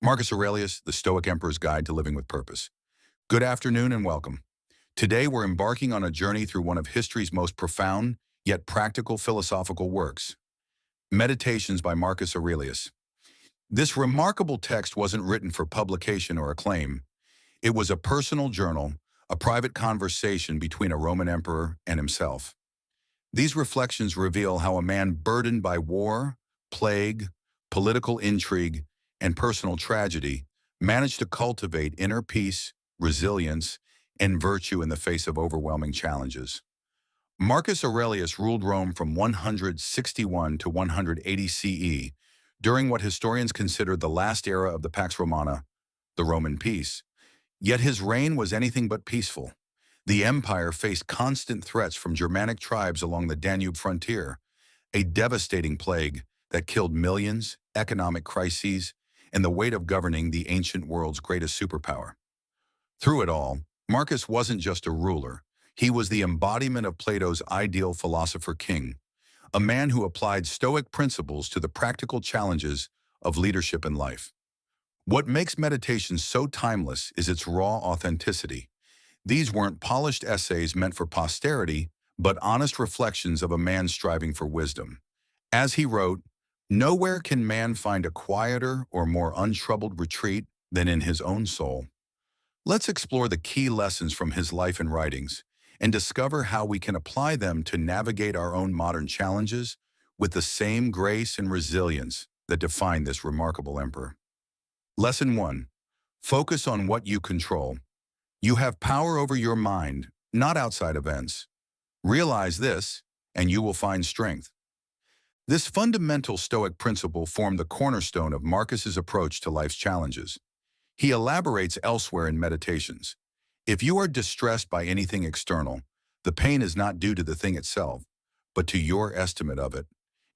Marcus Aurelius, The Stoic Emperor's Guide to Living with Purpose. Good afternoon and welcome. Today we're embarking on a journey through one of history's most profound, yet practical philosophical works, Meditations by Marcus Aurelius. This remarkable text wasn't written for publication or acclaim. It was a personal journal, a private conversation between a Roman emperor and himself. These reflections reveal how a man burdened by war, plague, political intrigue, and personal tragedy managed to cultivate inner peace, resilience, and virtue in the face of overwhelming challenges. Marcus Aurelius ruled Rome from 161 to 180 CE, during what historians consider the last era of the Pax Romana, the Roman peace. Yet his reign was anything but peaceful. The empire faced constant threats from Germanic tribes along the Danube frontier, a devastating plague that killed millions, economic crises, and the weight of governing the ancient world's greatest superpower. Through it all, Marcus wasn't just a ruler. He was the embodiment of Plato's ideal philosopher-king, a man who applied Stoic principles to the practical challenges of leadership and life. What makes meditation so timeless is its raw authenticity. These weren't polished essays meant for posterity, but honest reflections of a man striving for wisdom. As he wrote, "Nowhere can man find a quieter or more untroubled retreat than in his own soul." Let's explore the key lessons from his life and writings and discover how we can apply them to navigate our own modern challenges with the same grace and resilience that define this remarkable emperor. Lesson 1. Focus on what you control. You have power over your mind, not outside events. Realize this, and you will find strength. This fundamental Stoic principle formed the cornerstone of Marcus's approach to life's challenges. He elaborates elsewhere in Meditations. If you are distressed by anything external, the pain is not due to the thing itself, but to your estimate of it,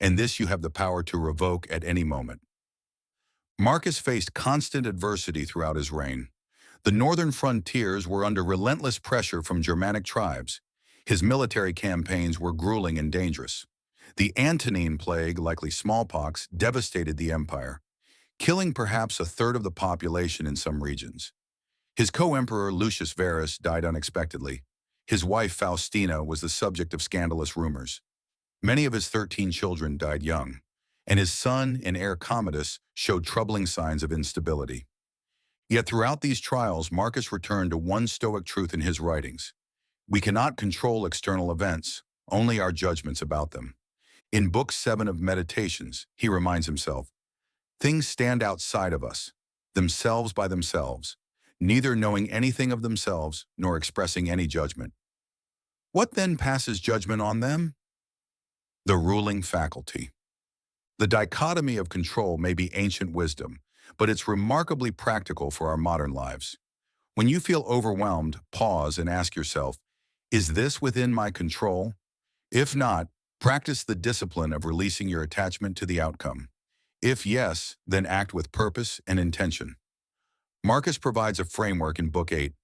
and this you have the power to revoke at any moment. Marcus faced constant adversity throughout his reign. The northern frontiers were under relentless pressure from Germanic tribes. His military campaigns were grueling and dangerous. The Antonine plague, likely smallpox, devastated the empire, killing perhaps a third of the population in some regions. His co-emperor Lucius Verus died unexpectedly. His wife Faustina was the subject of scandalous rumors. Many of his 13 children died young, and his son and heir Commodus showed troubling signs of instability. Yet throughout these trials, Marcus returned to one Stoic truth in his writings. We cannot control external events, only our judgments about them. In Book 7 of Meditations, he reminds himself, "Things stand outside of us, themselves by themselves, neither knowing anything of themselves nor expressing any judgment. What then passes judgment on them? The ruling faculty." The dichotomy of control may be ancient wisdom, but it's remarkably practical for our modern lives. When you feel overwhelmed, pause and ask yourself, is this within my control? If not, practice the discipline of releasing your attachment to the outcome. If yes, then act with purpose and intention. Marcus provides a framework in Book 8.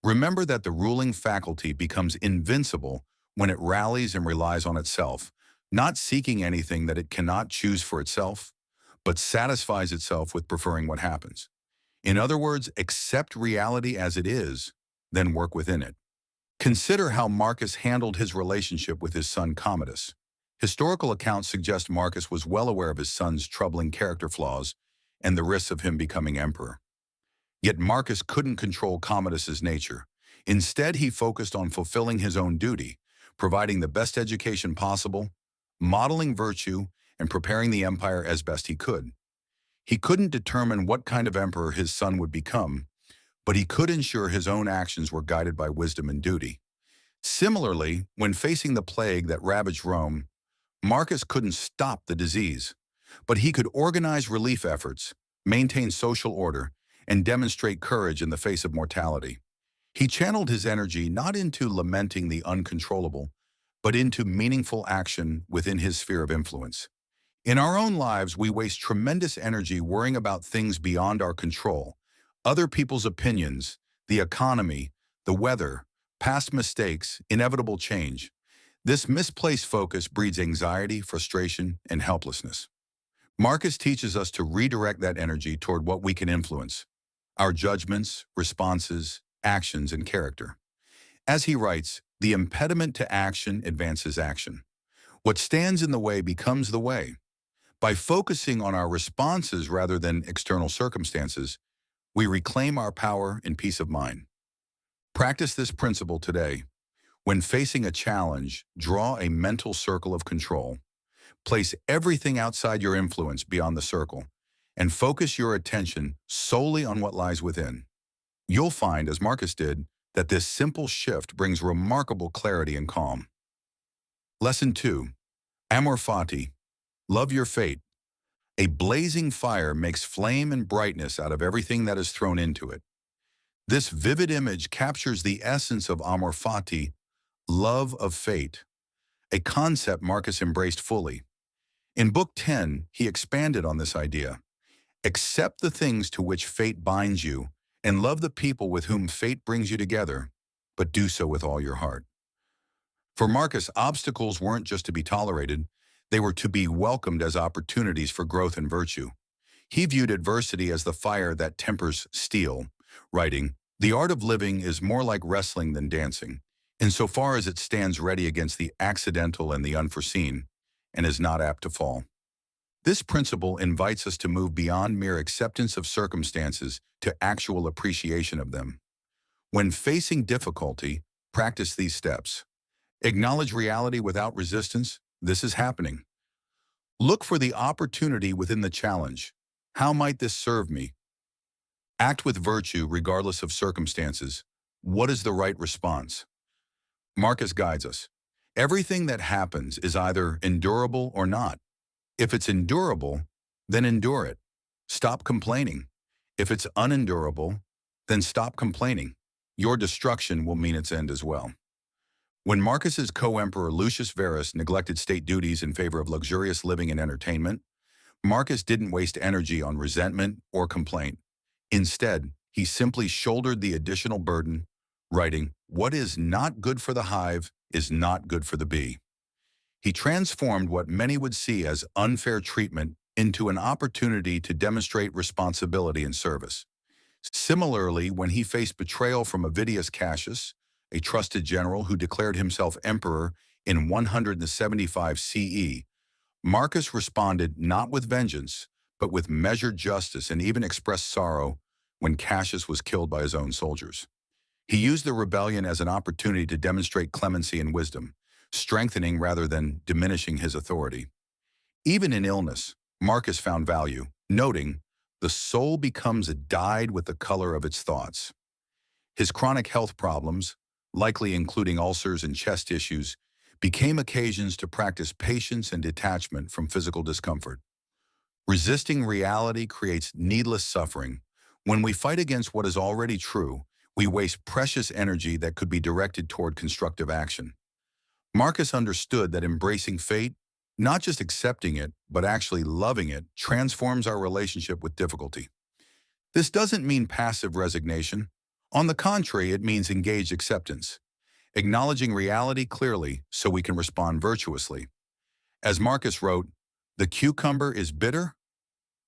Remember that the ruling faculty becomes invincible when it rallies and relies on itself, not seeking anything that it cannot choose for itself, but satisfies itself with preferring what happens. In other words, accept reality as it is, then work within it. Consider how Marcus handled his relationship with his son Commodus. Historical accounts suggest Marcus was well aware of his son's troubling character flaws and the risks of him becoming emperor. Yet Marcus couldn't control Commodus's nature. Instead, he focused on fulfilling his own duty, providing the best education possible, modeling virtue, and preparing the empire as best he could. He couldn't determine what kind of emperor his son would become, but he could ensure his own actions were guided by wisdom and duty. Similarly, when facing the plague that ravaged Rome, Marcus couldn't stop the disease, but he could organize relief efforts, maintain social order, and demonstrate courage in the face of mortality. He channeled his energy not into lamenting the uncontrollable, but into meaningful action within his sphere of influence. In our own lives, we waste tremendous energy worrying about things beyond our control, other people's opinions, the economy, the weather, past mistakes, inevitable change. This misplaced focus breeds anxiety, frustration, and helplessness. Marcus teaches us to redirect that energy toward what we can influence: our judgments, responses, actions, and character. As he writes, the impediment to action advances action. What stands in the way becomes the way. By focusing on our responses rather than external circumstances, we reclaim our power and peace of mind. Practice this principle today. When facing a challenge, draw a mental circle of control. Place everything outside your influence beyond the circle, and focus your attention solely on what lies within. You'll find, as Marcus did, that this simple shift brings remarkable clarity and calm. Lesson 2. Amor Fati. Love your fate. A blazing fire makes flame and brightness out of everything that is thrown into it. This vivid image captures the essence of Amor Fati, love of fate, a concept Marcus embraced fully. In Book 10, he expanded on this idea. Accept the things to which fate binds you, and love the people with whom fate brings you together, but do so with all your heart. For Marcus, obstacles weren't just to be tolerated, they were to be welcomed as opportunities for growth and virtue. He viewed adversity as the fire that tempers steel, writing, "The art of living is more like wrestling than dancing, insofar as it stands ready against the accidental and the unforeseen, and is not apt to fall." This principle invites us to move beyond mere acceptance of circumstances to actual appreciation of them. When facing difficulty, practice these steps. Acknowledge reality without resistance. This is happening. Look for the opportunity within the challenge. How might this serve me? Act with virtue regardless of circumstances. What is the right response? Marcus guides us. Everything that happens is either endurable or not. If it's endurable, then endure it. Stop complaining. If it's unendurable, then stop complaining. Your destruction will mean its end as well. When Marcus's co-emperor Lucius Verus neglected state duties in favor of luxurious living and entertainment, Marcus didn't waste energy on resentment or complaint. Instead, he simply shouldered the additional burden, writing, "What is not good for the hive is not good for the bee." He transformed what many would see as unfair treatment into an opportunity to demonstrate responsibility and service. Similarly, when he faced betrayal from Avidius Cassius, a trusted general who declared himself emperor in 175 CE, Marcus responded not with vengeance, but with measured justice, and even expressed sorrow when Cassius was killed by his own soldiers. He used the rebellion as an opportunity to demonstrate clemency and wisdom, strengthening rather than diminishing his authority. Even in illness, Marcus found value, noting, "The soul becomes dyed with the color of its thoughts." His chronic health problems, likely including ulcers and chest issues, became occasions to practice patience and detachment from physical discomfort. Resisting reality creates needless suffering. When we fight against what is already true, we waste precious energy that could be directed toward constructive action. Marcus understood that embracing fate, not just accepting it, but actually loving it, transforms our relationship with difficulty. This doesn't mean passive resignation. On the contrary, it means engaged acceptance, acknowledging reality clearly so we can respond virtuously. As Marcus wrote, "The cucumber is bitter,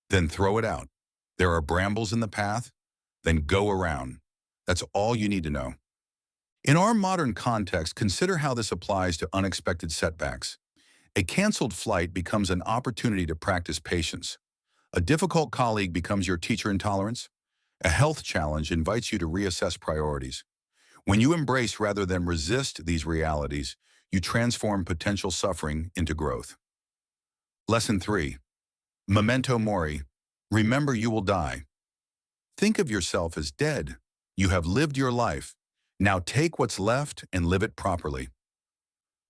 then throw it out. There are brambles in the path, then go around." That's all you need to know. In our modern context, consider how this applies to unexpected setbacks. A canceled flight becomes an opportunity to practice patience. A difficult colleague becomes your teacher in tolerance. A health challenge invites you to reassess priorities. When you embrace rather than resist these realities, you transform potential suffering into growth. Lesson 3. Memento Mori. Remember you will die. Think of yourself as dead. You have lived your life. Now take what's left and live it properly.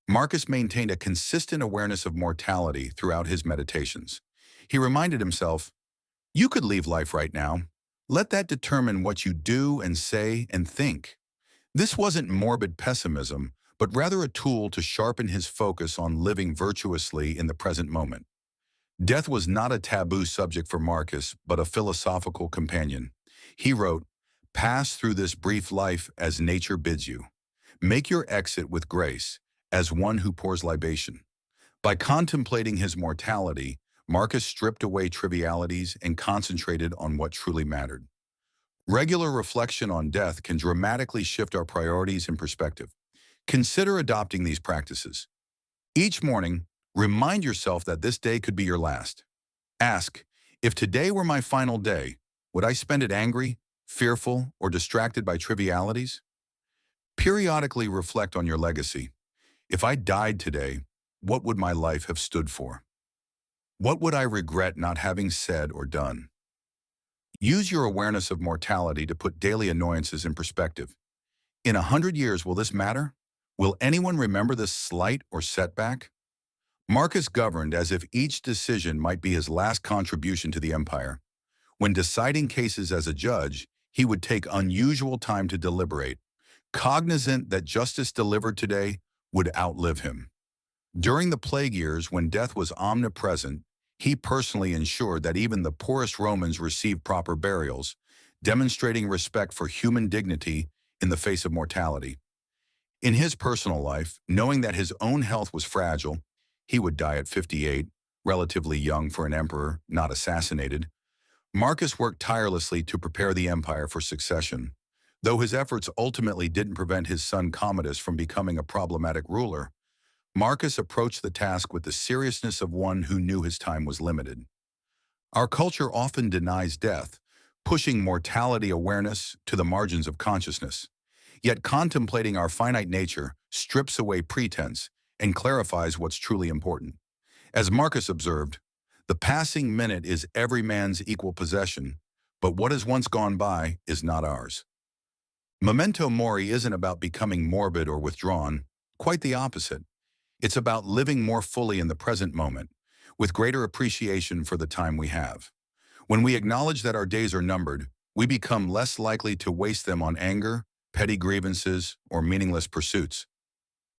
Marcus maintained a consistent awareness of mortality throughout his meditations. He reminded himself, "You could leave life right now. Let that determine what you do and say and think." This wasn't morbid pessimism, but rather a tool to sharpen his focus on living virtuously in the present moment. Death was not a taboo subject for Marcus, but a philosophical companion. He wrote, "Pass through this brief life as nature bids you. Make your exit with grace, as one who pours libation." By contemplating his mortality, Marcus stripped away trivialities and concentrated on what truly mattered. Regular reflection on death can dramatically shift our priorities and perspective. Consider adopting these practices. Each morning, remind yourself that this day could be your last. Ask, if today were my final day, would I spend it angry, fearful, or distracted by trivialities? Periodically reflect on your legacy. If I died today, what would my life have stood for? What would I regret not having said or done? Use your awareness of mortality to put daily annoyances in perspective. In 100 years, will this matter? Will anyone remember this slight or setback? Marcus governed as if each decision might be his last contribution to the empire. When deciding cases as a judge, he would take unusual time to deliberate, cognizant that justice delivered today would outlive him. During the plague years, when death was omnipresent, he personally ensured that even the poorest Romans received proper burials, demonstrating respect for human dignity in the face of mortality. In his personal life, knowing that his own health was fragile, he would die at 58, relatively young for an emperor, not assassinated. Marcus worked tirelessly to prepare the empire for succession. Though his efforts ultimately didn't prevent his son Commodus from becoming a problematic ruler, Marcus approached the task with the seriousness of one who knew his time was limited. Our culture often denies death, pushing mortality awareness to the margins of consciousness. Yet contemplating our finite nature strips away pretense and clarifies what's truly important. As Marcus observed, the passing minute is every man's equal possession, but what has once gone by is not ours. Memento Mori isn't about becoming morbid or withdrawn, quite the opposite. It's about living more fully in the present moment, with greater appreciation for the time we have. When we acknowledge that our days are numbered, we become less likely to waste them on anger, petty grievances, or meaningless pursuits.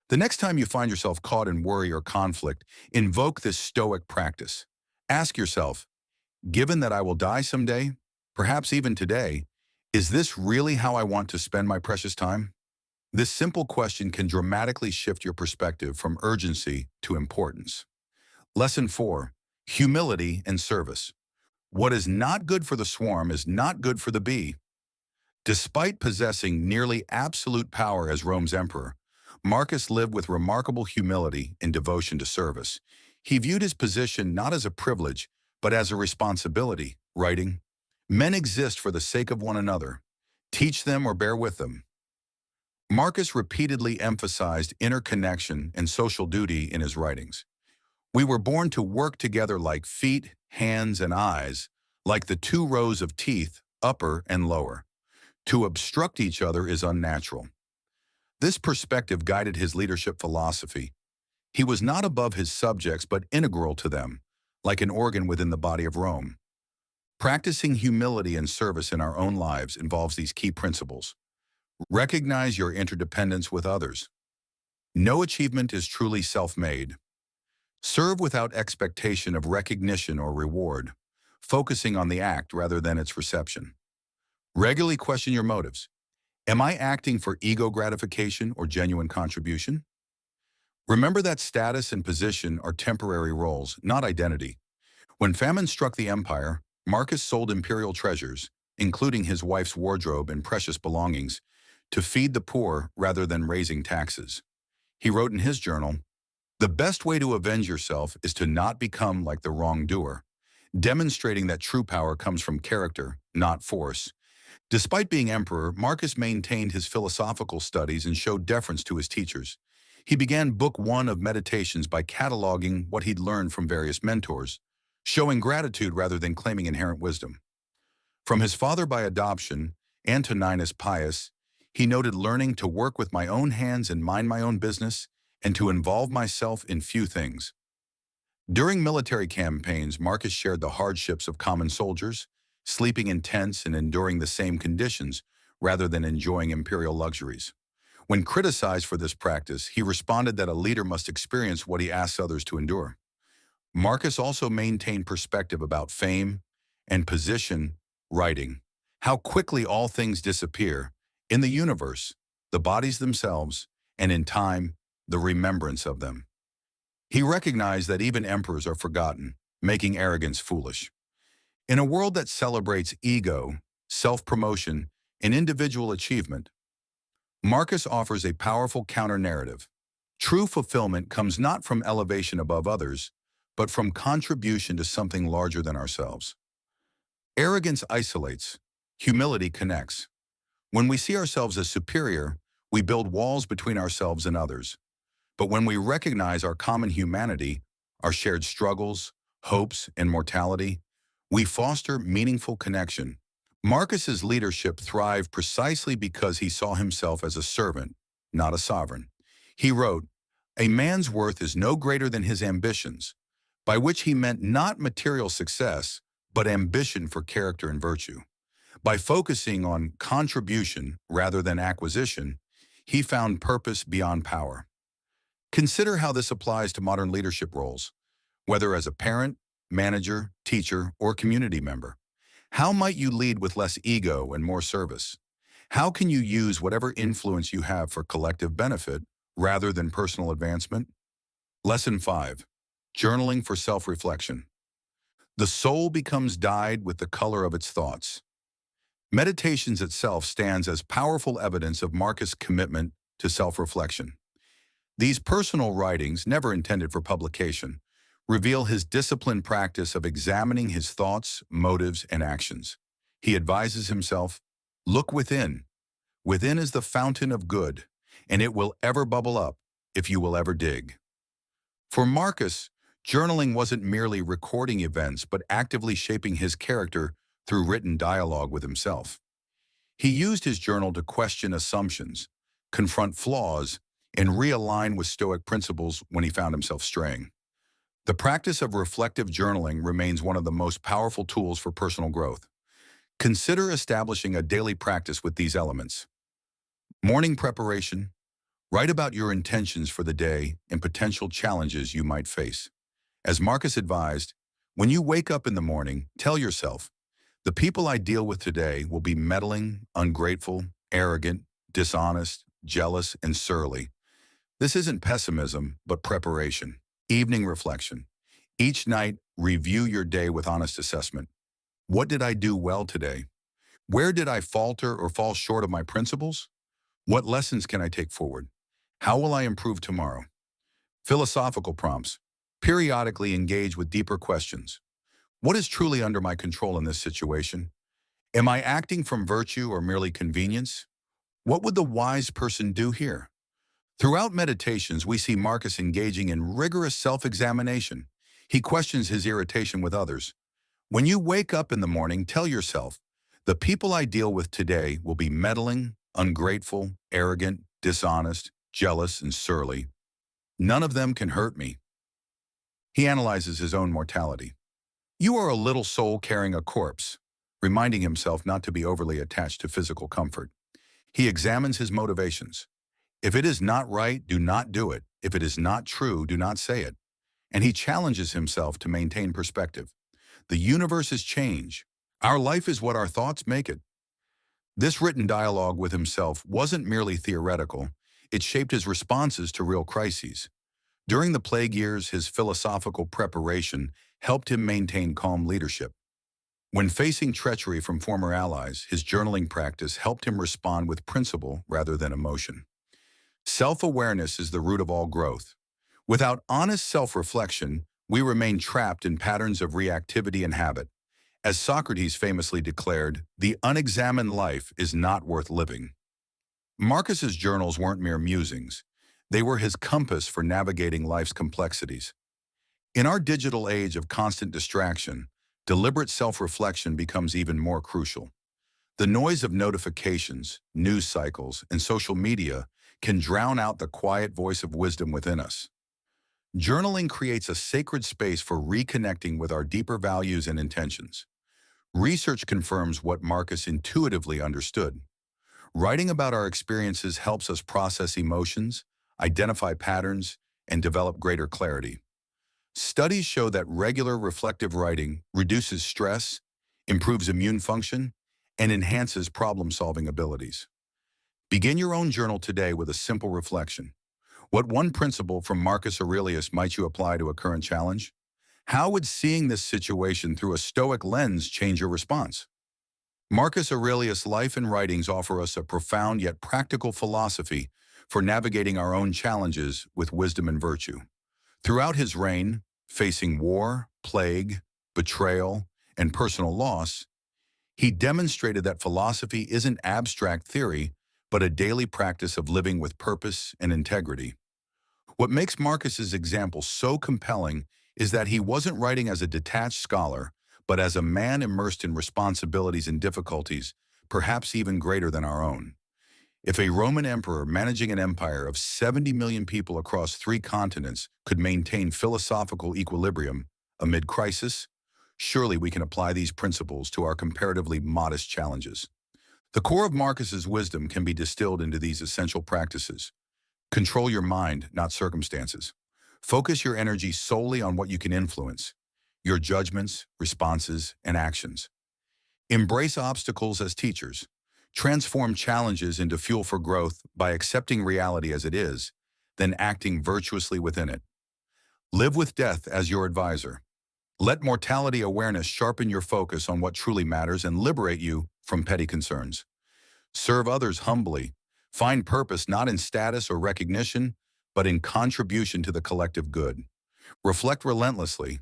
The next time you find yourself caught in worry or conflict, invoke this Stoic practice. Ask yourself, given that I will die someday, perhaps even today, is this really how I want to spend my precious time? This simple question can dramatically shift your perspective from urgency to importance. Lesson 4. Humility and service. What is not good for the swarm is not good for the bee. Despite possessing nearly absolute power as Rome's emperor, Marcus lived with remarkable humility and devotion to service. He viewed his position not as a privilege, but as a responsibility, writing, "Men exist for the sake of one another. Teach them or bear with them." Marcus repeatedly emphasized interconnection and social duty in his writings. We were born to work together like feet, hands, and eyes, like the two rows of teeth, upper and lower. To obstruct each other is unnatural. This perspective guided his leadership philosophy. He was not above his subjects but integral to them, like an organ within the body of Rome. Practicing humility and service in our own lives involves these key principles. Recognize your interdependence with others. No achievement is truly self-made. Serve without expectation of recognition or reward, focusing on the act rather than its reception. Regularly question your motives. Am I acting for ego gratification or genuine contribution? Remember that status and position are temporary roles, not identity. When famine struck the empire, Marcus sold imperial treasures, including his wife's wardrobe and precious belongings, to feed the poor rather than raising taxes. He wrote in his journal, "The best way to avenge yourself is to not become like the wrongdoer," demonstrating that true power comes from character, not force. Despite being emperor, Marcus maintained his philosophical studies and showed deference to his teachers. He began Book 1 of Meditations by cataloging what he'd learned from various mentors, showing gratitude rather than claiming inherent wisdom. From his father by adoption, Antoninus Pius, he noted learning to work with my own hands and mind my own business, and to involve myself in few things. During military campaigns, Marcus shared the hardships of common soldiers, sleeping in tents and enduring the same conditions rather than enjoying imperial luxuries. When criticized for this practice, he responded that a leader must experience what he asks others to endure. Marcus also maintained perspective about fame and position, writing, "How quickly all things disappear, in the universe, the bodies themselves, and in time, the remembrance of them." He recognized that even emperors are forgotten, making arrogance foolish. In a world that celebrates ego, self-promotion, and individual achievement, Marcus offers a powerful counter-narrative. True fulfillment comes not from elevation above others, but from contribution to something larger than ourselves. Arrogance isolates, humility connects. When we see ourselves as superior, we build walls between ourselves and others. But when we recognize our common humanity, our shared struggles, hopes, and mortality, we foster meaningful connection. Marcus's leadership thrived precisely because he saw himself as a servant, not a sovereign. He wrote, "A man's worth is no greater than his ambitions," by which he meant not material success, but ambition for character and virtue. By focusing on contribution rather than acquisition, he found purpose beyond power. Consider how this applies to modern leadership roles, whether as a parent, manager, teacher, or community member. How might you lead with less ego and more service? How can you use whatever influence you have for collective benefit rather than personal advancement? Lesson 5. Journaling for self-reflection. The soul becomes dyed with the color of its thoughts. Meditations itself stands as powerful evidence of Marcus' commitment to self-reflection. These personal writings, never intended for publication, reveal his disciplined practice of examining his thoughts, motives, and actions. He advises himself, "Look within. Within is the fountain of good, and it will ever bubble up if you will ever dig." For Marcus, journaling wasn't merely recording events, but actively shaping his character through written dialogue with himself. He used his journal to question assumptions, confront flaws, and realign with Stoic principles when he found himself straying. The practice of reflective journaling remains one of the most powerful tools for personal growth. Consider establishing a daily practice with these elements. Morning preparation. Write about your intentions for the day and potential challenges you might face. As Marcus advised, when you wake up in the morning, tell yourself, "The people I deal with today will be meddling, ungrateful, arrogant, dishonest, jealous, and surly." This isn't pessimism, but preparation. Evening reflection. Each night, review your day with honest assessment. What did I do well today? Where did I falter or fall short of my principles? What lessons can I take forward? How will I improve tomorrow? Philosophical prompts. Periodically engage with deeper questions. What is truly under my control in this situation? Am I acting from virtue or merely convenience? What would the wise person do here? Throughout meditations, we see Marcus engaging in rigorous self-examination. He questions his irritation with others. When you wake up in the morning, tell yourself, "The people I deal with today will be meddling, ungrateful, arrogant, dishonest, jealous, and surly. None of them can hurt me." He analyzes his own mortality. You are a little soul carrying a corpse, reminding himself not to be overly attached to physical comfort. He examines his motivations. If it is not right, do not do it. If it is not true, do not say it. And he challenges himself to maintain perspective. The universe is change. Our life is what our thoughts make it. This written dialogue with himself wasn't merely theoretical. It shaped his responses to real crises. During the plague years, his philosophical preparation helped him maintain calm leadership. When facing treachery from former allies, his journaling practice helped him respond with principle rather than emotion. Self-awareness is the root of all growth. Without honest self-reflection, we remain trapped in patterns of reactivity and habit. As Socrates famously declared, "The unexamined life is not worth living." Marcus's journals weren't mere musings. They were his compass for navigating life's complexities. In our digital age of constant distraction, deliberate self-reflection becomes even more crucial. The noise of notifications, news cycles, and social media can drown out the quiet voice of wisdom within us. Journaling creates a sacred space for reconnecting with our deeper values and intentions. Research confirms what Marcus intuitively understood. Writing about our experiences helps us process emotions, identify patterns, and develop greater clarity. Studies show that regular reflective writing reduces stress, improves immune function, and enhances problem-solving abilities. Begin your own journal today with a simple reflection. What one principle from Marcus Aurelius might you apply to a current challenge? How would seeing this situation through a Stoic lens change your response? Marcus Aurelius' life and writings offer us a profound yet practical philosophy for navigating our own challenges with wisdom and virtue. Throughout his reign, facing war, plague, betrayal, and personal loss, he demonstrated that philosophy isn't abstract theory, but a daily practice of living with purpose and integrity. What makes Marcus's example so compelling is that he wasn't writing as a detached scholar, but as a man immersed in responsibilities and difficulties, perhaps even greater than our own. If a Roman emperor managing an empire of 70 million people across 3 continents could maintain philosophical equilibrium amid crisis, surely we can apply these principles to our comparatively modest challenges. The core of Marcus's wisdom can be distilled into these essential practices. Control your mind, not circumstances. Focus your energy solely on what you can influence, your judgments, responses, and actions. Embrace obstacles as teachers. Transform challenges into fuel for growth by accepting reality as it is, then acting virtuously within it. Live with death as your advisor. Let mortality awareness sharpen your focus on what truly matters and liberate you from petty concerns. Serve others humbly. Find purpose not in status or recognition, but in contribution to the collective good. Reflect relentlessly.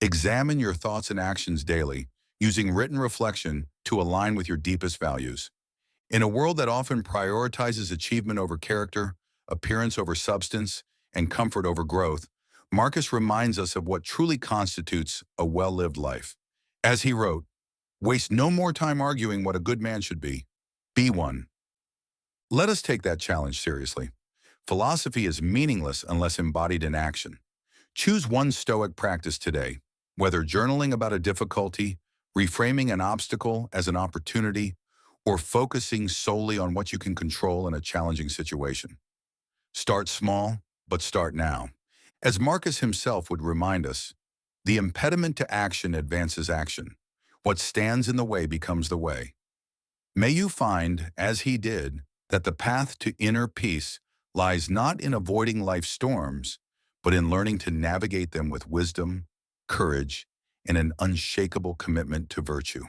Examine your thoughts and actions daily, using written reflection to align with your deepest values. In a world that often prioritizes achievement over character, appearance over substance, and comfort over growth, Marcus reminds us of what truly constitutes a well-lived life. As he wrote, "Waste no more time arguing what a good man should be. Be one." Let us take that challenge seriously. Philosophy is meaningless unless embodied in action. Choose one Stoic practice today, whether journaling about a difficulty, reframing an obstacle as an opportunity, or focusing solely on what you can control in a challenging situation. Start small, but start now. As Marcus himself would remind us, the impediment to action advances action. What stands in the way becomes the way. May you find, as he did, that the path to inner peace lies not in avoiding life's storms, but in learning to navigate them with wisdom, courage, and an unshakable commitment to virtue.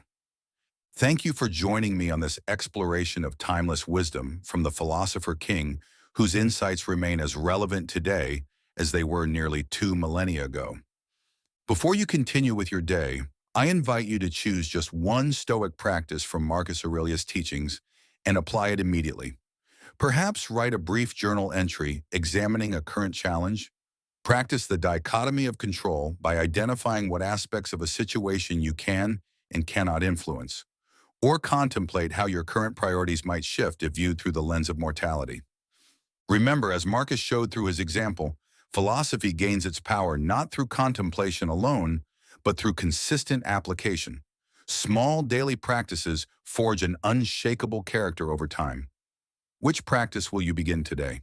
Thank you for joining me on this exploration of timeless wisdom from the philosopher-king, whose insights remain as relevant today as they were nearly 2 millennia ago. Before you continue with your day, I invite you to choose just one Stoic practice from Marcus Aurelius' teachings and apply it immediately. Perhaps write a brief journal entry examining a current challenge. Practice the dichotomy of control by identifying what aspects of a situation you can and cannot influence, or contemplate how your current priorities might shift if viewed through the lens of mortality. Remember, as Marcus showed through his example, philosophy gains its power not through contemplation alone, but through consistent application. Small daily practices forge an unshakable character over time. Which practice will you begin today?